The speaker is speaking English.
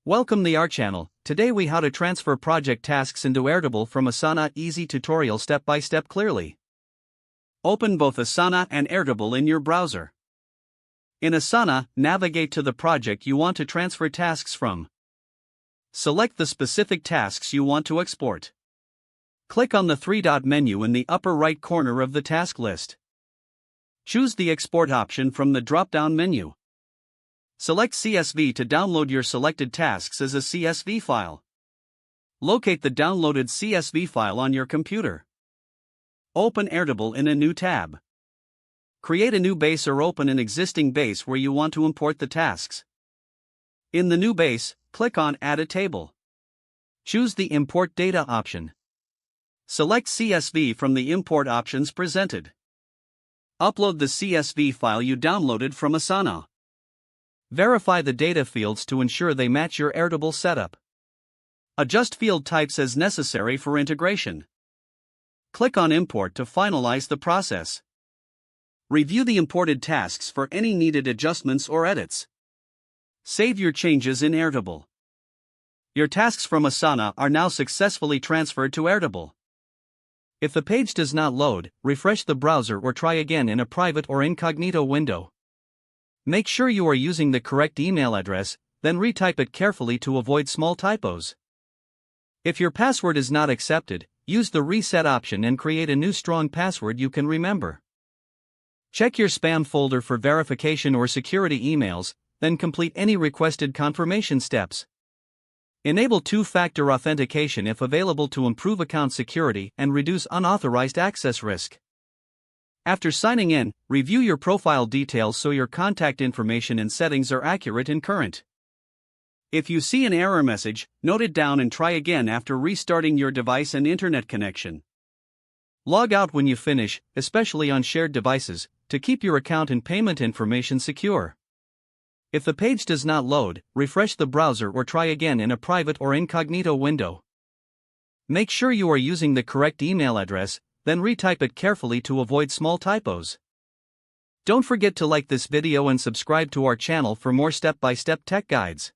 Welcome the our channel. Today we how to transfer project tasks into Airtable from Asana. Easy tutorial step by step clearly. Open both Asana and Airtable in your browser. In Asana, navigate to the project you want to transfer tasks from. Select the specific tasks you want to export. Click on the three-dot menu in the upper right corner of the task list. Choose the export option from the drop-down menu. Select CSV to download your selected tasks as a CSV file. Locate the downloaded CSV file on your computer. Open Airtable in a new tab. Create a new base or open an existing base where you want to import the tasks. In the new base, click on Add a Table. Choose the Import Data option. Select CSV from the import options presented. Upload the CSV file you downloaded from Asana. Verify the data fields to ensure they match your Airtable setup. Adjust field types as necessary for integration. Click on Import to finalize the process. Review the imported tasks for any needed adjustments or edits. Save your changes in Airtable. Your tasks from Asana are now successfully transferred to Airtable. If the page does not load, refresh the browser or try again in a private or incognito window. Make sure you are using the correct email address, then retype it carefully to avoid small typos. If your password is not accepted, use the reset option and create a new strong password you can remember. Check your spam folder for verification or security emails, then complete any requested confirmation steps. Enable two-factor authentication if available to improve account security and reduce unauthorized access risk. After signing in, review your profile details so your contact information and settings are accurate and current. If you see an error message, note it down and try again after restarting your device and internet connection. Log out when you finish, especially on shared devices, to keep your account and payment information secure. If the page does not load, refresh the browser or try again in a private or incognito window. Make sure you are using the correct email address, then retype it carefully to avoid small typos. Don't forget to like this video and subscribe to our channel for more step-by-step tech guides.